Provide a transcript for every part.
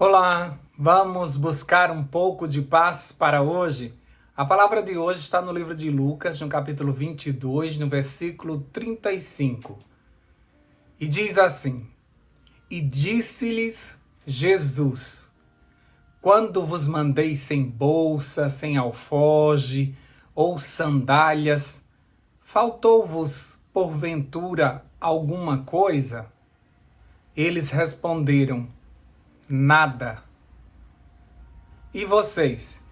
Olá, vamos buscar um pouco de paz para hoje? A palavra de hoje está no livro de Lucas, no capítulo 22, no versículo 35. E diz assim: E disse-lhes Jesus: Quando vos mandei sem bolsa, sem alforje ou sandálias, faltou-vos porventura alguma coisa? Eles responderam: Nada. E vocês?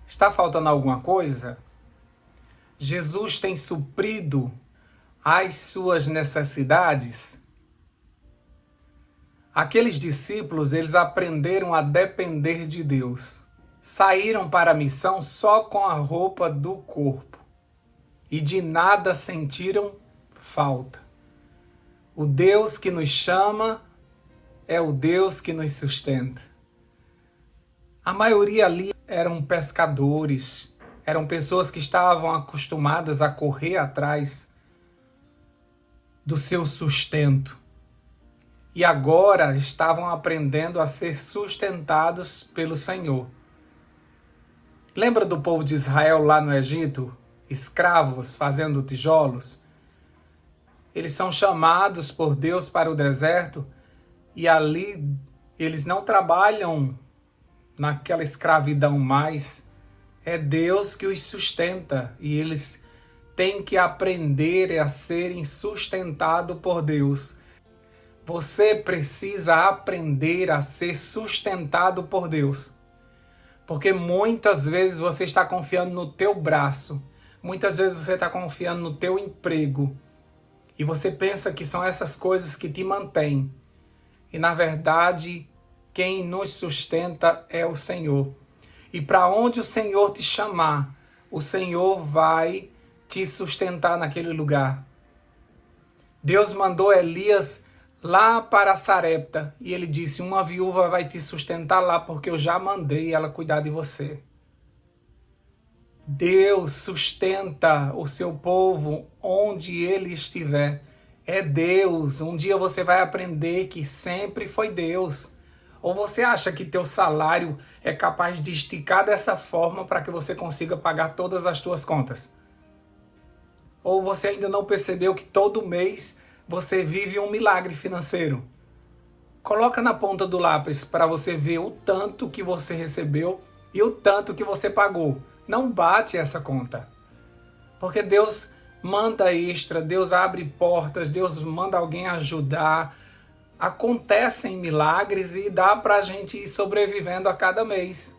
Está faltando alguma coisa? Jesus tem suprido as suas necessidades? Aqueles discípulos, eles aprenderam a depender de Deus. Saíram para a missão só com a roupa do corpo e de nada sentiram falta. O Deus que nos chama é o Deus que nos sustenta. A maioria ali eram pescadores, eram pessoas que estavam acostumadas a correr atrás do seu sustento. E agora estavam aprendendo a ser sustentados pelo Senhor. Lembra do povo de Israel lá no Egito? Escravos fazendo tijolos? Eles são chamados por Deus para o deserto e ali eles não trabalham naquela escravidão mais. É Deus que os sustenta e eles têm que aprender a serem sustentados por Deus. Você precisa aprender a ser sustentado por Deus. Porque muitas vezes você está confiando no teu braço. Muitas vezes você está confiando no teu emprego. E você pensa que são essas coisas que te mantêm. E na verdade, quem nos sustenta é o Senhor. E para onde o Senhor te chamar, o Senhor vai te sustentar naquele lugar. Deus mandou Elias lá para Sarepta e ele disse: uma viúva vai te sustentar lá porque eu já mandei ela cuidar de você. Deus sustenta o seu povo onde ele estiver. É Deus. Um dia você vai aprender que sempre foi Deus. Ou você acha que teu salário é capaz de esticar dessa forma para que você consiga pagar todas as tuas contas? Ou você ainda não percebeu que todo mês você vive um milagre financeiro? Coloca na ponta do lápis para você ver o tanto que você recebeu e o tanto que você pagou. Não bate essa conta. Porque Deus manda extra, Deus abre portas, Deus manda alguém ajudar. Acontecem milagres e dá para a gente ir sobrevivendo a cada mês.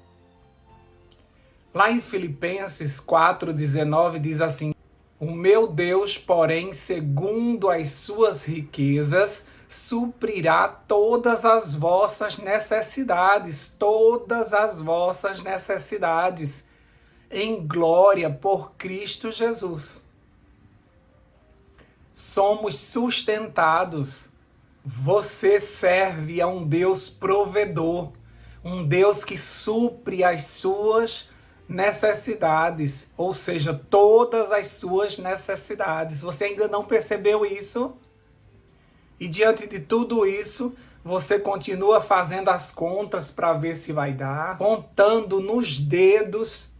Lá em Filipenses 4,19 diz assim: O meu Deus, porém, segundo as suas riquezas, suprirá todas as vossas necessidades, em glória por Cristo Jesus. Somos sustentados. Você serve a um Deus provedor, um Deus que supre as suas necessidades, ou seja, todas as suas necessidades. Você ainda não percebeu isso? E diante de tudo isso, você continua fazendo as contas para ver se vai dar, contando nos dedos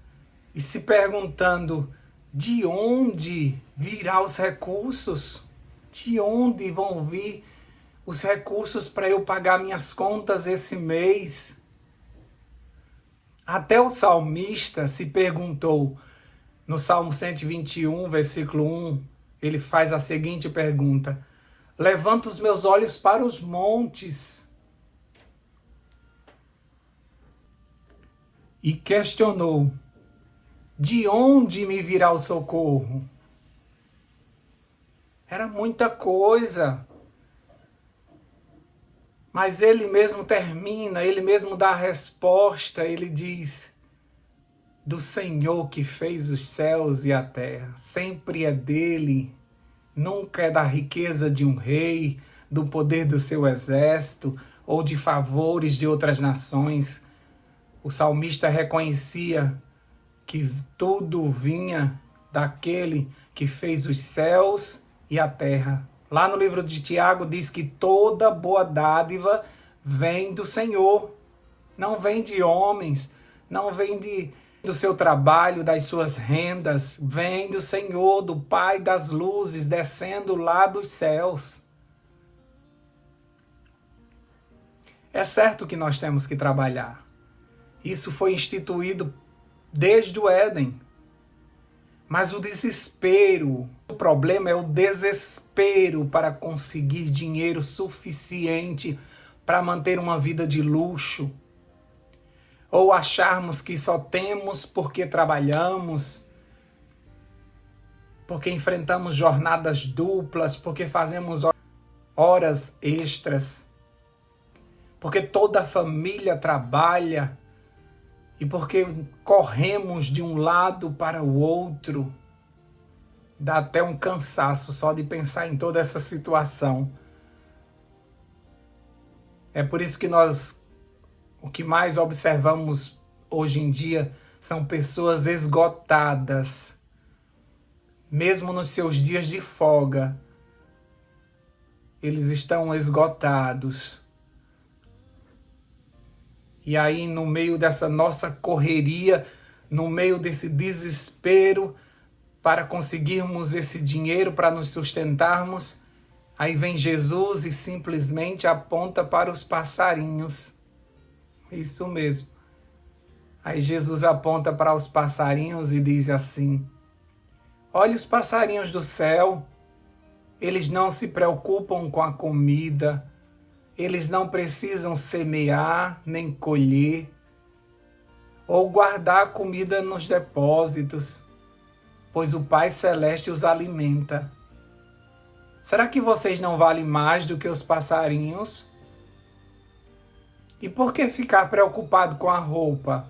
e se perguntando: de onde virão os recursos? De onde vão vir os recursos para eu pagar minhas contas esse mês? Até o salmista se perguntou, no Salmo 121, versículo 1, ele faz a seguinte pergunta: levanto os meus olhos para os montes. E questionou: de onde me virá o socorro? Era muita coisa. Mas ele mesmo termina, ele mesmo dá a resposta, ele diz: do Senhor que fez os céus e a terra, sempre é dele, nunca é da riqueza de um rei, do poder do seu exército ou de favores de outras nações. O salmista reconhecia que tudo vinha daquele que fez os céus e a terra. Lá no livro de Tiago diz que toda boa dádiva vem do Senhor, não vem de homens, não vem do seu trabalho, das suas rendas, vem do Senhor, do Pai das luzes, descendo lá dos céus. É certo que nós temos que trabalhar. Isso foi instituído desde o Éden. Mas o desespero, o problema é o desespero para conseguir dinheiro suficiente para manter uma vida de luxo. Ou acharmos que só temos porque trabalhamos, porque enfrentamos jornadas duplas, porque fazemos horas extras, porque toda a família trabalha e porque corremos de um lado para o outro. Dá até um cansaço só de pensar em toda essa situação. É por isso que o que mais observamos hoje em dia são pessoas esgotadas. Mesmo nos seus dias de folga, eles estão esgotados. E aí, no meio dessa nossa correria, no meio desse desespero, para conseguirmos esse dinheiro, para nos sustentarmos, aí vem Jesus e simplesmente aponta para os passarinhos. Isso mesmo. Aí Jesus aponta para os passarinhos e diz assim: olha os passarinhos do céu, eles não se preocupam com a comida, eles não precisam semear nem colher, ou guardar comida nos depósitos, pois o Pai Celeste os alimenta. Será que vocês não valem mais do que os passarinhos? E por que ficar preocupado com a roupa?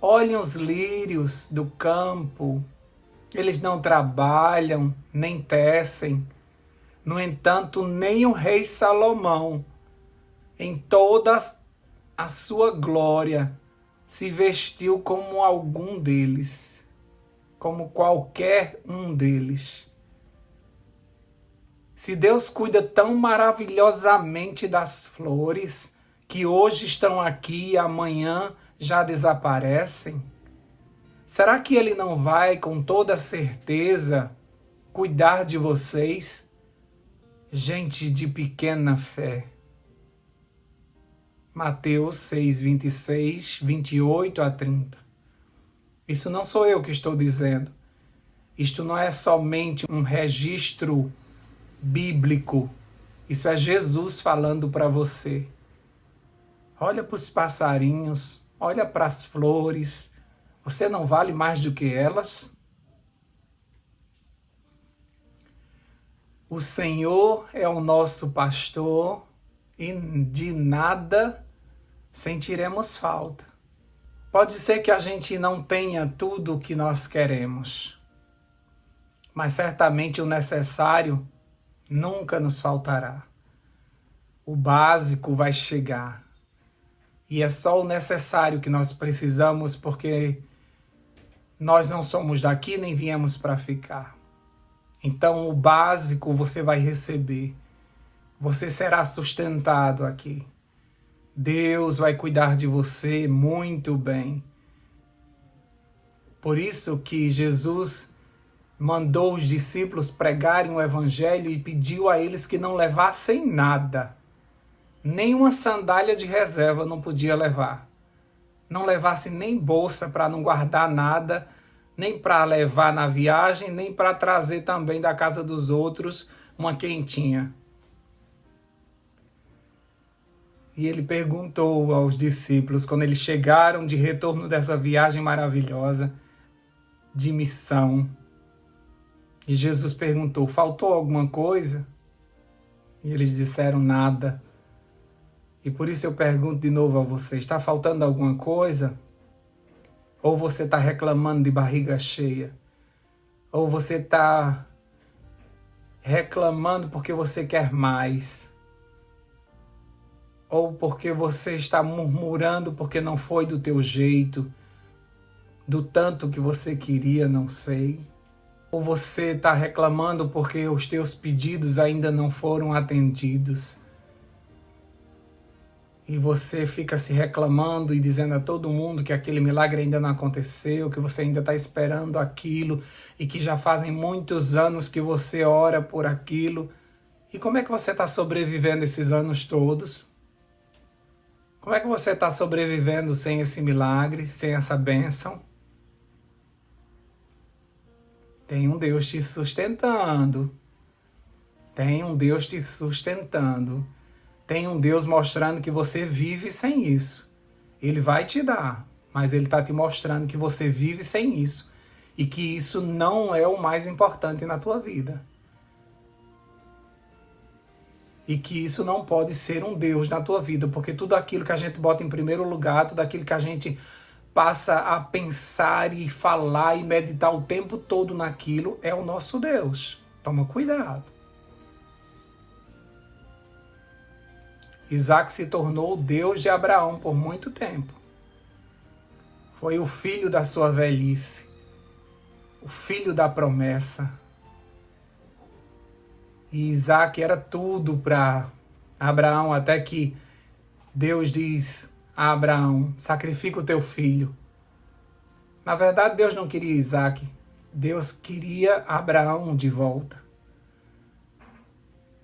Olhem os lírios do campo, eles não trabalham, nem tecem. No entanto, nem o rei Salomão, em toda a sua glória, se vestiu como algum deles, como qualquer um deles. Se Deus cuida tão maravilhosamente das flores, que hoje estão aqui e amanhã já desaparecem, será que Ele não vai, com toda certeza, cuidar de vocês? Gente de pequena fé. Mateus 6, 26, 28 a 30. Isso não sou eu que estou dizendo. Isto não é somente um registro bíblico. Isso é Jesus falando para você. Olha para os passarinhos, olha para as flores. Você não vale mais do que elas? O Senhor é o nosso pastor e de nada sentiremos falta. Pode ser que a gente não tenha tudo o que nós queremos, mas certamente o necessário nunca nos faltará. O básico vai chegar. E é só o necessário que nós precisamos, porque nós não somos daqui nem viemos para ficar. Então, o básico você vai receber. Você será sustentado aqui. Deus vai cuidar de você muito bem. Por isso que Jesus mandou os discípulos pregarem o evangelho e pediu a eles que não levassem nada. Nem uma sandália de reserva não podia levar. Não levasse nem bolsa para não guardar nada, nem para levar na viagem, nem para trazer também da casa dos outros uma quentinha. E ele perguntou aos discípulos, quando eles chegaram de retorno dessa viagem maravilhosa, de missão, e Jesus perguntou, faltou alguma coisa? E eles disseram nada. E por isso eu pergunto de novo a você, está faltando alguma coisa? Ou você está reclamando de barriga cheia? Ou você está reclamando porque você quer mais? Ou porque você está murmurando porque não foi do teu jeito, do tanto que você queria, não sei? Ou você está reclamando porque os teus pedidos ainda não foram atendidos? e você fica se reclamando e dizendo a todo mundo que aquele milagre ainda não aconteceu, que você ainda está esperando aquilo e que já fazem muitos anos que você ora por aquilo. E como é que você está sobrevivendo esses anos todos? Como é que você está sobrevivendo sem esse milagre, sem essa bênção? Tem um Deus te sustentando. Tem um Deus te sustentando. Tem um Deus mostrando que você vive sem isso. Ele vai te dar, mas Ele está te mostrando que você vive sem isso. E que isso não é o mais importante na tua vida. E que isso não pode ser um Deus na tua vida, porque tudo aquilo que a gente bota em primeiro lugar, tudo aquilo que a gente passa a pensar e falar e meditar o tempo todo naquilo, é o nosso Deus. Toma cuidado. Isaac se tornou o Deus de Abraão por muito tempo. Foi o filho da sua velhice, o filho da promessa. E Isaac era tudo para Abraão, até que Deus diz a Abraão: sacrifica o teu filho. Na verdade, Deus não queria Isaac, Deus queria Abraão de volta.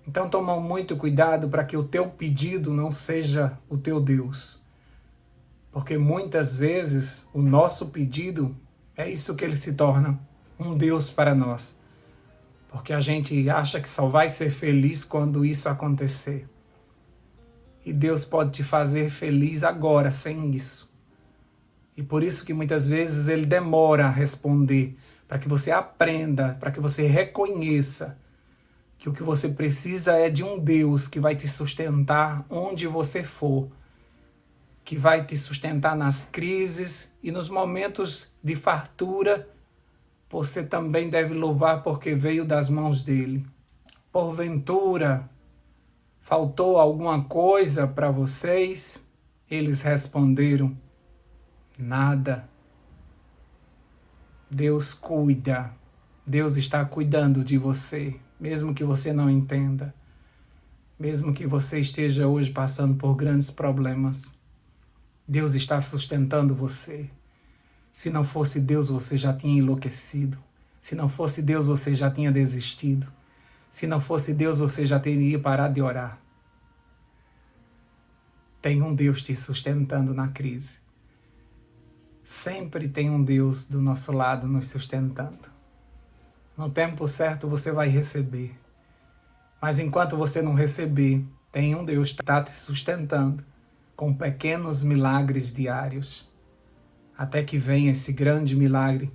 Então toma muito cuidado para que o teu pedido não seja o teu Deus. Porque muitas vezes o nosso pedido é isso que ele se torna, um Deus para nós. Porque a gente acha que só vai ser feliz quando isso acontecer. E Deus pode te fazer feliz agora, sem isso. E por isso que muitas vezes ele demora a responder, para que você aprenda, para que você reconheça que o que você precisa é de um Deus que vai te sustentar onde você for, que vai te sustentar nas crises e nos momentos de fartura. Você também deve louvar porque veio das mãos dele. Porventura, faltou alguma coisa para vocês? Eles responderam: nada. Deus cuida. Deus está cuidando de você, mesmo que você não entenda. Mesmo que você esteja hoje passando por grandes problemas. Deus está sustentando você. Se não fosse Deus, você já tinha enlouquecido. Se não fosse Deus, você já tinha desistido. Se não fosse Deus, você já teria parado de orar. Tem um Deus te sustentando na crise. Sempre tem um Deus do nosso lado nos sustentando. No tempo certo você vai receber. Mas enquanto você não receber, tem um Deus que está te sustentando com pequenos milagres diários. Até que venha esse grande milagre,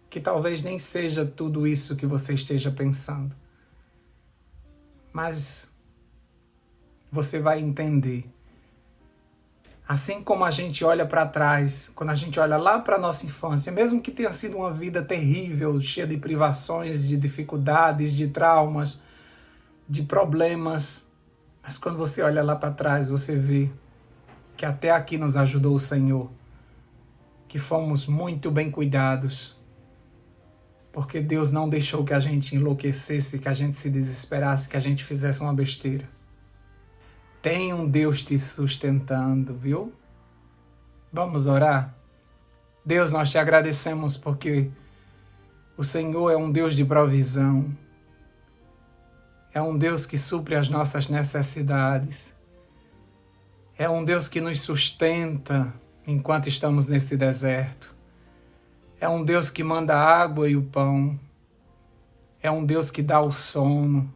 que talvez nem seja tudo isso que você esteja pensando. Mas você vai entender. Assim como a gente olha para trás, quando a gente olha lá para a nossa infância, mesmo que tenha sido uma vida terrível, cheia de privações, de dificuldades, de traumas, de problemas, mas quando você olha lá para trás, você vê que até aqui nos ajudou o Senhor, que fomos muito bem cuidados, porque Deus não deixou que a gente enlouquecesse, que a gente se desesperasse, que a gente fizesse uma besteira. Tem um Deus te sustentando, viu? Vamos orar? Deus, nós te agradecemos porque o Senhor é um Deus de provisão. É um Deus que supre as nossas necessidades. É um Deus que nos sustenta enquanto estamos nesse deserto. É um Deus que manda a água e o pão. É um Deus que dá o sono.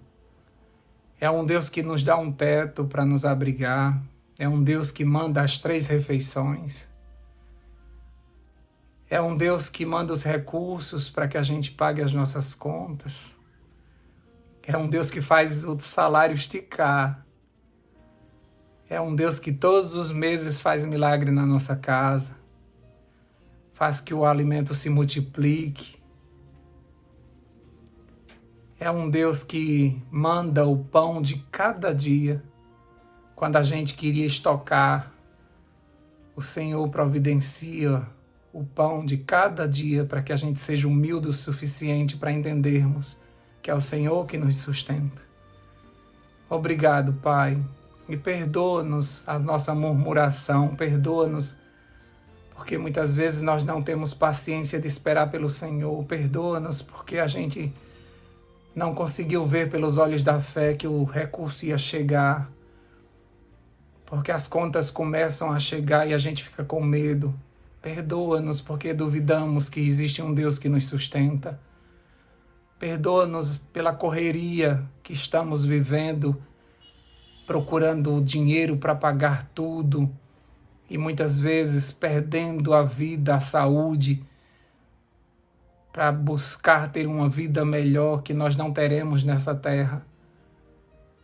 É um Deus que nos dá um teto para nos abrigar. É um Deus que manda as 3 refeições. É um Deus que manda os recursos para que a gente pague as nossas contas. É um Deus que faz o salário esticar. É um Deus que todos os meses faz milagre na nossa casa. Faz que o alimento se multiplique. É um Deus que manda o pão de cada dia. Quando a gente queria estocar, o Senhor providencia o pão de cada dia para que a gente seja humilde o suficiente para entendermos que é o Senhor que nos sustenta. Obrigado, Pai. E perdoa-nos a nossa murmuração, perdoa-nos porque muitas vezes nós não temos paciência de esperar pelo Senhor, perdoa-nos porque a gente não conseguiu ver pelos olhos da fé que o recurso ia chegar, porque as contas começam a chegar e a gente fica com medo. Perdoa-nos porque duvidamos que existe um Deus que nos sustenta. Perdoa-nos pela correria que estamos vivendo, procurando dinheiro para pagar tudo e muitas vezes perdendo a vida, a saúde, para buscar ter uma vida melhor que nós não teremos nessa terra.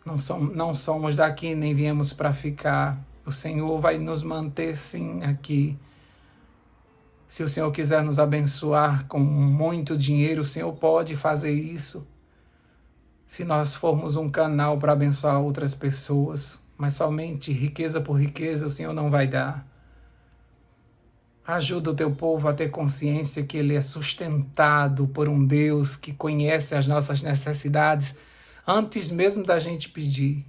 Não somos daqui nem viemos para ficar. O Senhor vai nos manter sim aqui. Se o Senhor quiser nos abençoar com muito dinheiro, o Senhor pode fazer isso. Se nós formos um canal para abençoar outras pessoas, mas somente riqueza por riqueza o Senhor não vai dar. Ajuda o teu povo a ter consciência que ele é sustentado por um Deus que conhece as nossas necessidades antes mesmo da gente pedir.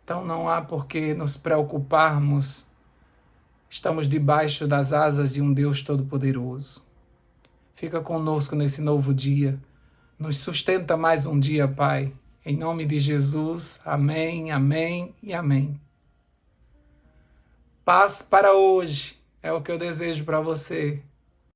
Então não há por que nos preocuparmos. Estamos debaixo das asas de um Deus Todo-Poderoso. Fica conosco nesse novo dia. Nos sustenta mais um dia, Pai. Em nome de Jesus. Amém, amém e amém. Paz para hoje. É o que eu desejo para você.